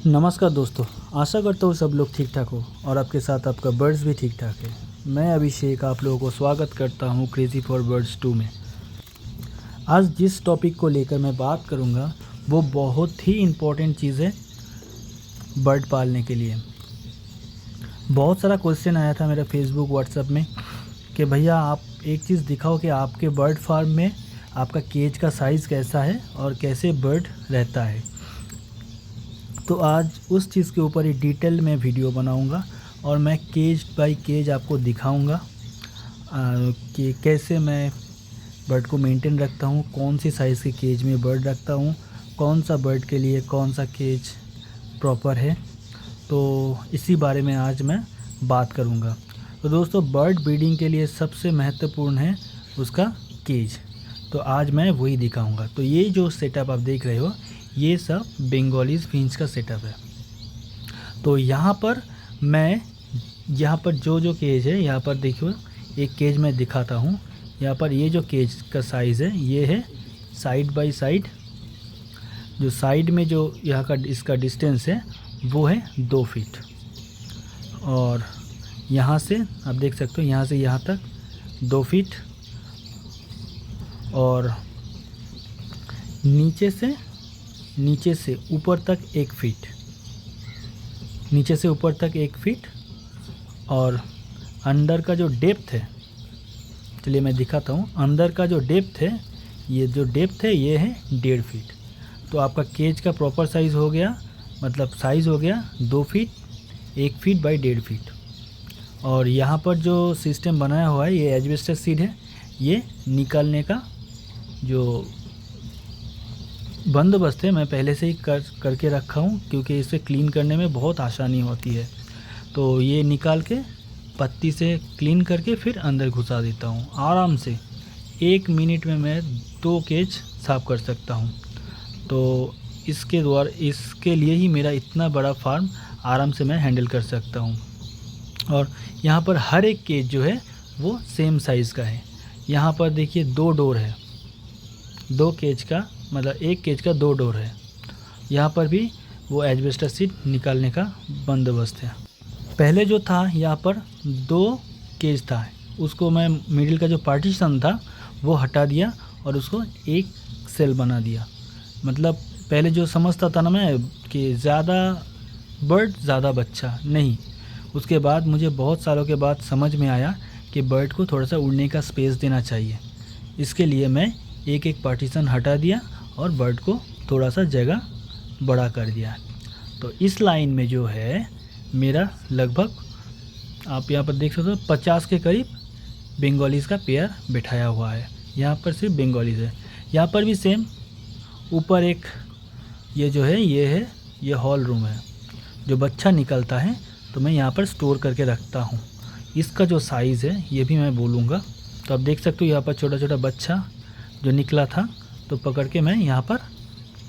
नमस्कार दोस्तों, आशा करता हूँ सब लोग ठीक ठाक हो और आपके साथ आपका बर्ड्स भी ठीक ठाक है। मैं अभिषेक आप लोगों को स्वागत करता हूँ क्रेज़ी फॉर बर्ड्स 2 में। आज जिस टॉपिक को लेकर मैं बात करूँगा वो बहुत ही इम्पोर्टेंट चीज़ है बर्ड पालने के लिए। बहुत सारा क्वेश्चन आया था मेरा फेसबुक व्हाट्सएप में कि भैया आप एक चीज़ दिखाओ कि आपके बर्ड फार्म में आपका केज का साइज़ कैसा है और कैसे बर्ड रहता है। तो आज उस चीज़ के ऊपर ही डिटेल में वीडियो बनाऊंगा और मैं केज बाय केज आपको दिखाऊंगा कि कैसे मैं बर्ड को मेंटेन रखता हूं, कौन सी साइज़ के केज में बर्ड रखता हूं, कौन सा बर्ड के लिए कौन सा केज प्रॉपर है। तो इसी बारे में आज मैं बात करूंगा। तो दोस्तों, बर्ड ब्रीडिंग के लिए सबसे महत्वपूर्ण है उसका केज। तो आज मैं वही दिखाऊंगा। तो ये जो सेटअप आप देख रहे हो ये सब बंगालीज़ फिंच का सेटअप है। तो यहाँ पर मैं जो केज है यहाँ पर देखिए, एक केज मैं दिखाता हूँ। यहाँ पर ये जो केज का साइज़ है ये है साइड बाय साइड, जो साइड में जो यहाँ का इसका डिस्टेंस है वो है 2 फीट। और यहाँ से आप देख सकते हो, यहाँ से यहाँ तक 2 फीट और नीचे से ऊपर तक 1 फीट, नीचे से ऊपर तक 1 फीट। और अंदर का जो डेप्थ है, चलिए मैं दिखाता हूँ। अंदर का जो डेप्थ है, ये जो डेप्थ है ये है 1.5 फीट। तो आपका केज का प्रॉपर साइज़ हो गया, मतलब साइज़ हो गया 2 फीट, 1 फीट बाई 1.5 फीट। और यहाँ पर जो सिस्टम बनाया हुआ है ये एस्बेस्टस सीड है। ये निकालने का जो बंदोबस्त है मैं पहले से ही करके रखा हूँ, क्योंकि इसे क्लीन करने में बहुत आसानी होती है। तो ये निकाल के पत्ती से क्लीन करके फिर अंदर घुसा देता हूँ। आराम से 1 मिनट में मैं 2 केज साफ़ कर सकता हूँ। तो इसके लिए ही मेरा इतना बड़ा फार्म आराम से मैं हैंडल कर सकता हूँ। और यहाँ पर हर एक केज जो है वो सेम साइज़ का है। यहाँ पर देखिए 2 डोर है, 2 केज का मतलब 1 केज का 2 डोर है। यहाँ पर भी वो एस्बेस्टस सीड निकालने का बंदोबस्त है। पहले जो था यहाँ पर 2 केज था, उसको मैं मिडिल का जो पार्टीशन था वो हटा दिया और उसको 1 सेल बना दिया। मतलब पहले जो समझता था ना मैं कि ज़्यादा बर्ड ज़्यादा बच्चा नहीं, उसके बाद मुझे बहुत सालों के बाद समझ में आया कि बर्ड को थोड़ा सा उड़ने का स्पेस देना चाहिए। इसके लिए मैं एक पार्टीशन हटा दिया और बर्ड को थोड़ा सा जगह बड़ा कर दिया। तो इस लाइन में जो है मेरा लगभग आप यहाँ पर देख सकते हो 50 के करीब बंगालीज़ का पेयर बिठाया हुआ है। यहाँ पर सिर्फ बंगालीज़ है। यहाँ पर भी सेम ऊपर एक ये जो है ये हॉल रूम है। जो बच्चा निकलता है तो मैं यहाँ पर स्टोर करके रखता हूँ। इसका जो साइज़ है ये भी मैं बोलूँगा। तो आप देख सकते हो यहाँ पर छोटा छोटा बच्चा जो निकला था तो पकड़ के मैं यहाँ पर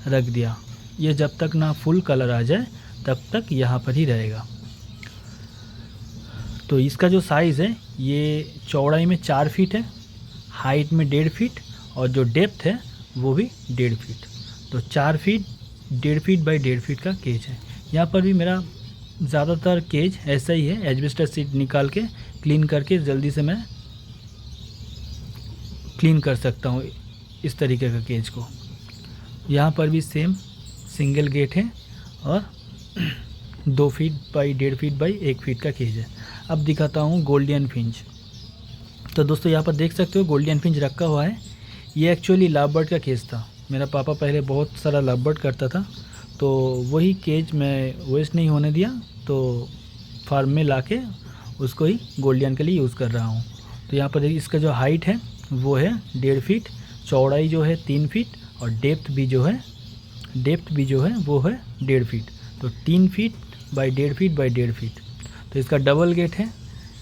रख दिया। ये जब तक ना फुल कलर आ जाए तब तक यहाँ पर ही रहेगा। तो इसका जो साइज़ है ये चौड़ाई में 4 फीट है, हाइट में 1.5 फीट और जो डेप्थ है वो भी 1.5 फीट। तो 4 फीट 1.5 फीट बाई 1.5 फीट का केज है। यहाँ पर भी मेरा ज़्यादातर केज ऐसा ही है। एस्बेस्टस सीड निकाल के क्लीन करके जल्दी से मैं क्लीन कर सकता हूँ इस तरीके का केज को। यहाँ पर भी सेम सिंगल गेट है और 2 feet by 1.5 feet by 1 feet का केज है। अब दिखाता हूँ गोल्डियन फिंच। तो दोस्तों यहाँ पर देख सकते हो गोल्डियन फिंच रखा हुआ है। ये एक्चुअली लव बर्ड का केज था। मेरा पापा पहले बहुत सारा लव बर्ड करता था, तो वही केज मैं वेस्ट नहीं होने दिया, तो फार्म में लाके उसको ही गोल्डियन के लिए यूज़ कर रहा हूँ। तो यहाँ पर देखिए इसका जो हाइट है वो है 1.5 फीट, चौड़ाई जो है 3 फीट और डेप्थ भी जो है वो है 1.5 फीट। तो 3 feet by 1.5 feet by 1.5 feet. तो इसका डबल गेट है।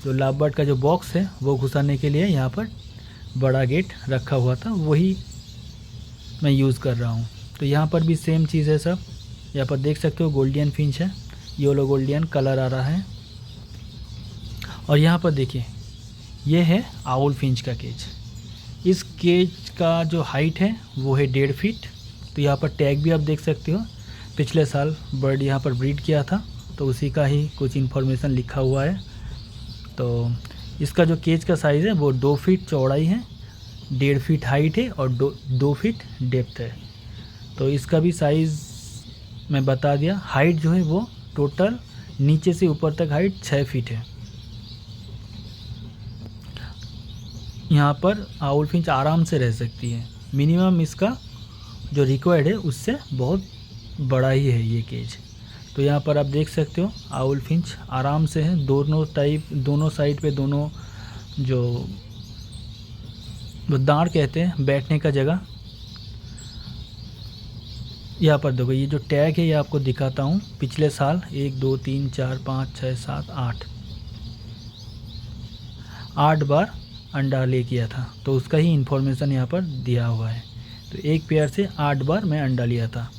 तो लव बर्ड का जो बॉक्स है वो घुसाने के लिए यहाँ पर बड़ा गेट रखा हुआ था, वही मैं यूज़ कर रहा हूँ। तो यहाँ पर भी सेम चीज़ है सब। यहाँ पर देख सकते हो गोल्डियन फिंच है, येलो गोल्डियन कलर आ रहा है। और यहाँ पर देखिए ये है आउल फिंच का केज। इस केज का जो हाइट है वो है 1.5 फीट। तो यहाँ पर टैग भी आप देख सकते हो पिछले साल बर्ड यहाँ पर ब्रीड किया था, तो उसी का ही कुछ इन्फॉर्मेशन लिखा हुआ है। तो इसका जो केज का साइज़ है वो 2 फीट चौड़ाई है, 1.5 फीट हाइट है और 2 फीट डेप्थ है। तो इसका भी साइज़ मैं बता दिया। हाइट जो है वो टोटल नीचे से ऊपर तक हाइट 6 फीट है। यहाँ पर आउल फिंच आराम से रह सकती है। मिनिमम इसका जो रिक्वायर्ड है उससे बहुत बड़ा ही है ये केज। तो यहाँ पर आप देख सकते हो आउल फिंच आराम से है। दोनों साइड पे दोनों जो दांड कहते हैं बैठने का जगह। यहाँ पर देखो ये जो टैग है ये आपको दिखाता हूँ। पिछले साल 1 2 3 4 5 6 7 8 बार अंडा ले किया था, तो उसका ही इन्फॉर्मेशन यहाँ पर दिया हुआ है। तो एक पेयर से 8 बार मैं अंडा लिया था।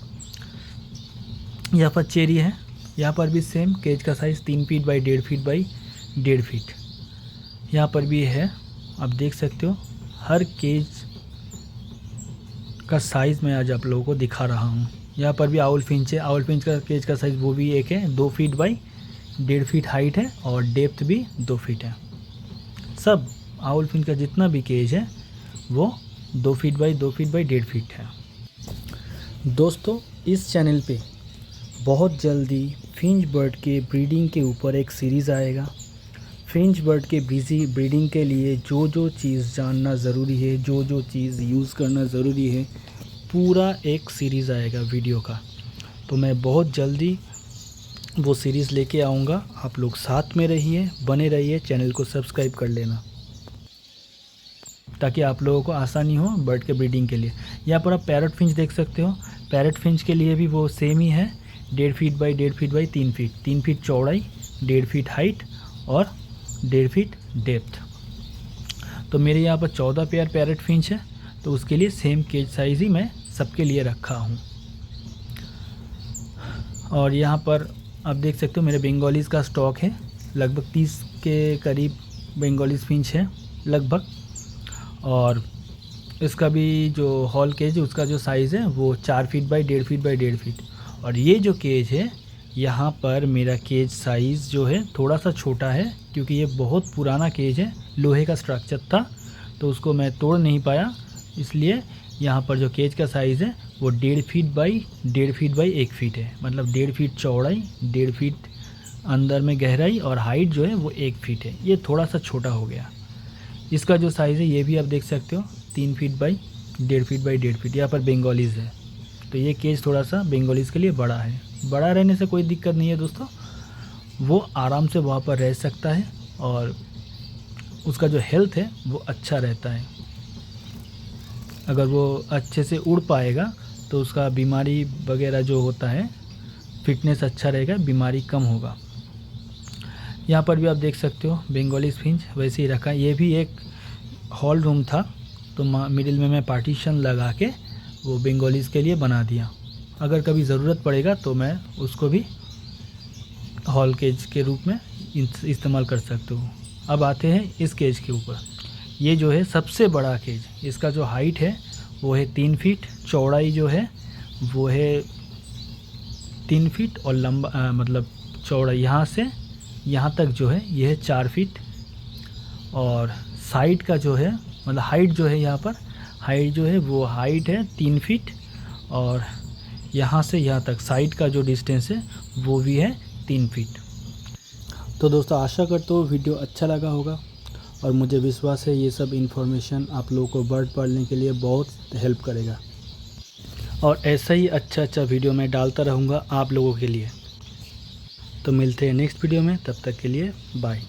यहाँ पर चेरी है। यहाँ पर भी सेम केज का size 3 feet by 1.5 feet by 1.5 feet यहाँ पर भी है। आप देख सकते हो हर केज का साइज़ मैं आज आप लोगों को दिखा रहा हूँ। यहाँ पर भी आउल फिंच है। आउल फिंच का केज का साइज़ वो भी एक है, 2 फीट बाई 1.5 फीट हाइट है और डेप्थ भी 2 फीट है। सब आउल फिंच का जितना भी केज है वो 2 feet by 2 feet by 1.5 feet है। दोस्तों इस चैनल पे बहुत जल्दी फिंच बर्ड के ब्रीडिंग के ऊपर एक सीरीज़ आएगा। फिंच बर्ड के ब्रीडिंग के लिए जो जो चीज़ जानना ज़रूरी है, जो जो चीज़ यूज़ करना ज़रूरी है, पूरा एक सीरीज़ आएगा वीडियो का। तो मैं बहुत जल्दी वो सीरीज़ लेके आऊँगा। आप लोग साथ में रहिए, बने रहिए, चैनल को सब्सक्राइब कर लेना ताकि आप लोगों को आसानी हो बर्ड के ब्रीडिंग के लिए। यहाँ पर आप पैरट फिंच देख सकते हो। पैरट फिंच के लिए भी वो सेम ही है, 1.5 feet by 1.5 feet by 3 feet, 3 feet चौड़ाई, 1.5 फीट हाइट और 1.5 फीट डेप्थ। तो मेरे यहाँ पर 14 पेयर पैरट फिंच है, तो उसके लिए सेम केज साइज़ ही मैं सबके लिए रखा हूँ। और यहाँ पर आप देख सकते हो मेरे बंगालीज़ का स्टॉक है, लगभग 30 के करीब बंगालीज़ फिंच है लगभग। और इसका भी जो हॉल केज है उसका जो साइज़ है वो 4 feet by 1.5 feet by 1.5 feet. और ये जो केज है यहाँ पर मेरा केज साइज़ जो है थोड़ा सा छोटा है, क्योंकि ये बहुत पुराना केज है, लोहे का स्ट्रक्चर था तो उसको मैं तोड़ नहीं पाया। इसलिए यहाँ पर जो केज का साइज़ है वो 1.5 feet by 1.5 feet by 1 feet है, मतलब 1.5 फीट चौड़ाई, 1.5 फीट अंदर में गहराई और हाइट जो है वो 1 फीट है। ये थोड़ा सा छोटा हो गया। इसका जो साइज़ है ये भी आप देख सकते हो, 3 feet by 1.5 feet by 1.5 feet. यहाँ पर बंगालीज़ है, तो ये केज थोड़ा सा बंगालीज़ के लिए बड़ा है। बड़ा रहने से कोई दिक्कत नहीं है दोस्तों, वो आराम से वहाँ पर रह सकता है और उसका जो हेल्थ है वो अच्छा रहता है। अगर वो अच्छे से उड़ पाएगा तो उसका बीमारी वगैरह जो होता है, फिटनेस अच्छा रहेगा, बीमारी कम होगा। यहाँ पर भी आप देख सकते हो बंगालीज़ फिंच वैसे ही रखा है। ये भी एक हॉल रूम था, तो मिडिल में मैं पार्टीशन लगा के वो बंगालीज़ के लिए बना दिया। अगर कभी ज़रूरत पड़ेगा तो मैं उसको भी हॉल केज के रूप में इस्तेमाल कर सकते हो। अब आते हैं इस केज के ऊपर। ये जो है सबसे बड़ा केज, इसका जो हाइट है वो है 3 फीट, चौड़ाई जो है वो है 3 फीट और लंबा मतलब चौड़ाई यहाँ से यहाँ तक जो है ये है 4 फीट। और साइड का जो है मतलब हाइट जो है, यहाँ पर हाइट जो है वो हाइट है 3 फीट और यहाँ से यहाँ तक साइड का जो डिस्टेंस है वो भी है 3 फीट। तो दोस्तों आशा करता हूँ वीडियो अच्छा लगा होगा और मुझे विश्वास है ये सब इन्फॉर्मेशन आप लोगों को बर्ड पालने के लिए बहुत हेल्प करेगा। और ऐसा ही अच्छा वीडियो मैं डालता रहूँगा आप लोगों के लिए। तो मिलते हैं नेक्स्ट वीडियो में, तब तक के लिए बाय।